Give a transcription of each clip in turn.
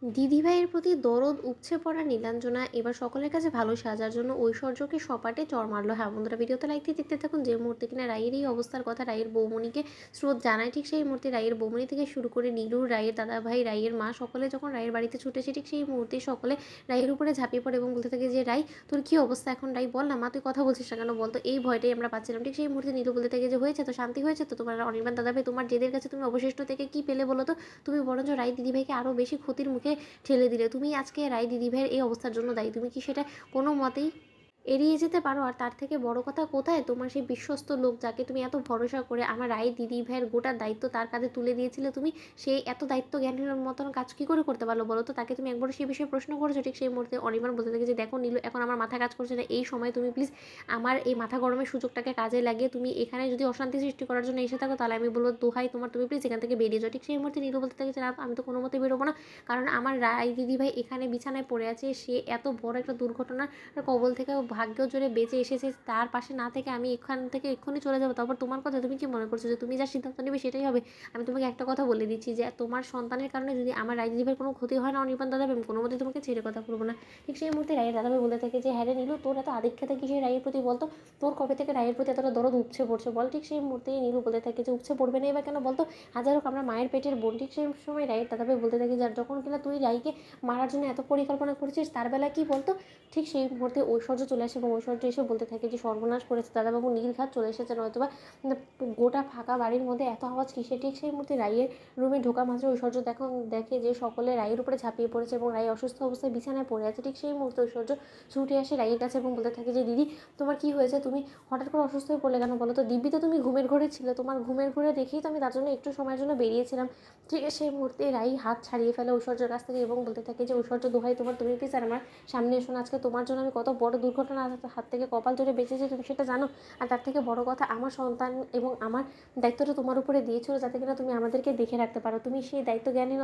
দিদিভাইয়ের প্রতি দরদ উপচে পড়া নীলাঞ্জনা এবার সকলের কাছে ভালো সাজার জন্য ঐশ্বর্যকে সপাটে চড় মারলো। হ্যাঁ বন্ধুরা, ভিডিওতে লাইক দিয়ে দেখতে থাকুন। যে মুহূর্তে কিনা রায়ের এই অবস্থার কথা রায়ের বৌমণিকে স্রোত জানায়, ঠিক সেই মুহূর্তে রায়ের বৌমণি থেকে শুরু করে নীলুর, রায়ের দাদাভাই, রায়ের মা সকলে যখন রায়ের বাড়িতে ছুটেছে, ঠিক সেই মুহূর্তে সকলে রায়ের উপরে ঝাঁপিয়ে পড়ে এবং বলতে থাকে যে রাই, তোর কী অবস্থা এখন? রাই বল না মা, তুই কথা বলছিস না কেন বলতো? এই ভয়টাই আমরা পাচ্ছিলাম। ঠিক সেই মুহূর্তে নীলু বলতে থাকে যে হয়েছে তো, শান্তি হয়েছে তো তোমার অনির্বাণ দাদাভাই, তোমার জেদের কাছে তুমি অবশিষ্ট থেকে কী পেলে বলো তো? তুমি বরঞ্চ রাই দিদিভাইকে আরও বেশি ক্ষতির মুখে ঠেলে দিলে। তুমি আজকে রায় দিদিভাইয়ের এই অবস্থার জন্য দায়ী। তুমি কি সেটা কোনো মতেই এড়িয়ে যেতে পারো? আর তার থেকে বড় কথা, কোথায় তোমার সেই বিশ্বস্ত লোক যাকে তুমি এত ভরসা করে আমার রায় দিদি ভাইয়ের গোটা দায়িত্ব তার কাঁধে তুলে দিয়েছিলে? তুমি সেই এত দায়িত্ব জ্ঞানের মতন কাজ কী করে করতে পারলো বলো তো? তাকে তুমি একবারও সেই বিষয়ে প্রশ্ন করেছো? ঠিক সেই মুহূর্তে অনির্বাণ বলতে থাকে যে দেখো নীলু, এখন আমার মাথা কাজ করছে না, এই সময় তুমি প্লিজ আমার এই মাথা গরমের সুযোগটাকে কাজে লাগিয়ে তুমি এখানে যদি অশান্তি সৃষ্টি করার জন্য এসে থাকো, তাহলে আমি বলবো দোহাই তোমার, তুমি প্লিজ এখান থেকে বেরিয়ে যাও। ঠিক সেই মুহূর্তে নীলু বলতে থাকে যে না, আমি তো কোনো মতে বেরোবো না, কারণ আমার রায় দিদিভাই এখানে বিছানায় পড়ে আছে। সে এত বড় একটা দুর্ঘটনার কবল থেকে ভাগ্য জোরে বেঁচে এসেছে, তার পাশে না থেকে আমি এখান থেকে এক্ষুনি চলে যাবো? তারপর তোমার কথা তুমি কি মনে করছো যে তুমি যা সিদ্ধান্ত নেবে সেটাই হবে? আমি তোমাকে একটা কথা বলে দিচ্ছি যে তোমার সন্তানের কারণে যদি আমার রায় দিদিভাইয়ের কোনো ক্ষতি হয় না অনির্বাণ দাদাভাই, আমি কোনো মতেই তোমাকে ছেড়ে কথা বলবো না। ঠিক সেই মুহূর্তে রায়ের দাদাভাই বলে থাকে যে হ্যাঁ রে নীলু, তোর এত আধিক্যতা কিসের রায়ের প্রতি বলতো? তোর কবে থেকে রায়ের প্রতি এতটা দরদ উপচে পড়ছে বল? ঠিক সেই মুহূর্তেই নীলু বলে থাকে যে উপচে পড়বে না এবার কেন বলতো? হাজার হোক আমরা মায়ের পেটের বোন। ঠিক সেই সময় রায়ের দাদাভাই বলতে থাকে যে যখন কিনা তুই রাইকে মারার জন্য এত পরিকল্পনা করেছিস, তার বেলায় কী বলতো? ঠিক সেই মুহূর্তে ঐশ্বর্য চলে আসে এবং ঐশ্বর্য এসে বলতে থাকে যে সর্বনাশ করেছে দাদাবাবু, নীলঘাত চলে এসেছে, নয়তোবা গোটা ফাঁকা বাড়ির মধ্যে এত আওয়াজ কিসে? ঠিক সেই মুহূর্তে রাইয়ের রুমে ঢোকা মাত্র ঐশ্বর্য দেখে যে সকলে রাইয়ের উপরে ঝাঁপিয়ে পড়েছে এবং রাই অসুস্থ অবস্থায় বিছানায় পড়ে আছে। ঠিক সেই মুহূর্তে ঐশ্বর্য ছুটে আসে রাইয়ের কাছে এবং বলতে থাকে যে দিদি, তোমার কি হয়েছে? তুমি হঠাৎ করে অসুস্থ হয়ে পড়লে কেন বলো তো? দিব্যি তো তুমি ঘুমের ঘরে ছিলে, তোমার ঘুমের ঘরে দেখেই তো আমি তার জন্য একটু সময়ের জন্য বেরিয়েছিলাম। ঠিক সেই মুহূর্তে রাই হাত ছাড়িয়ে ফেলে ঐশ্বর্যের কাছ থেকে এবং বলতে থাকে যে ঐশ্বর্য দোহাই তোমার, তুমি প্লিজ আর আমার সামনে এসো না। আজকে তোমার জন্য আমি কত বড় দুর্ঘটনার হাত থেকে কপাল ধরে বেঁচেছি, তুমি সেটা জানো? আর তার থেকে বড় কথা, আমার সন্তান এবং আমার দায়িত্বটা তোমার উপরে দিয়েছিল যাতে কিনা তুমি আমাদেরকে দেখে রাখতে পারো। তুমি সেই দায়িত্ব জ্ঞানী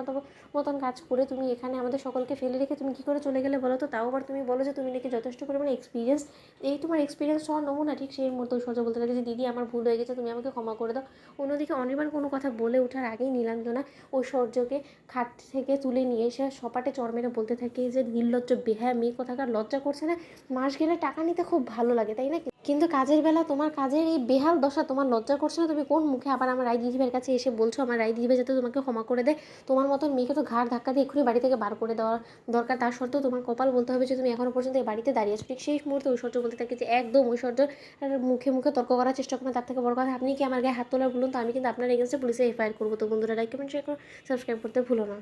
মতন কাজ করে তুমি এখানে আমাদের সকলকে ফেলে রেখে তুমি কী করে চলে গেলে বলো তো? তাও আবার তুমি বলো যে তুমি নাকি যথেষ্ট পরিমাণে এক্সপিরিয়েন্স, এই তোমার এক্সপিরিয়েন্স হওয়ার নমুনা। ঠিক সেই মুহূর্তে ঐশ্বর্য বলতে থাকে যে দিদি, আমার ভুল হয়ে গেছে, তুমি আমাকে ক্ষমা করে দাও। অন্যদিকে অনির্বাণ কোনো কথা বলে ওঠার আগেই নীলাঞ্জনা ঐশ্বর্যকে খাট থেকে তুলে নিয়ে এসে সপাটে চড় মেরে বলতে থাকে যে নির্লজ্জ বেহায়া মেয়ে কোথাকার, লজ্জা করছে না? মাস গেলে টাকা নিতে খুব ভালো লাগে তাই না, কিন্তু কাজের বেলা তোমার কাজের এই বেহাল দশা, তোমার লজ্জা করছে না? তুমি কোন মুখে আবার আমার রায় দিদিভাইয়ের কাছে এসে বলছো আমার রায় দিদিভাই যাতে তোমাকে ক্ষমা করে দেয়? তোমার মতন মেয়েকে তো ঘাড় ধাক্কা দিয়ে এক্ষুনি বাড়ি থেকে বার করে দেওয়া দরকার। তার সত্ত্বেও তোমার কপাল বলতে হবে যে তুমি এখনো পর্যন্ত এই বাড়িতে দাঁড়িয়ে আছো। ঠিক সেই মুহূর্তে ঐশ্বর্য বলতে থাকে যে একদম ঐশ্বর্য মুখে মুখে তর্ক করার চেষ্টা করবেন। তার থেকে বড় কথা, আপনি কি আমার গায়ে হাত তোলার বলুন তো, আমি কিন্তু আপনার এগেন্সে পুলিশে এফআইআর করবো। তো বন্ধুরা, লাইক কমেন্ট শেয়ার করো, সাবস্ক্রাইব করতে ভুলো না।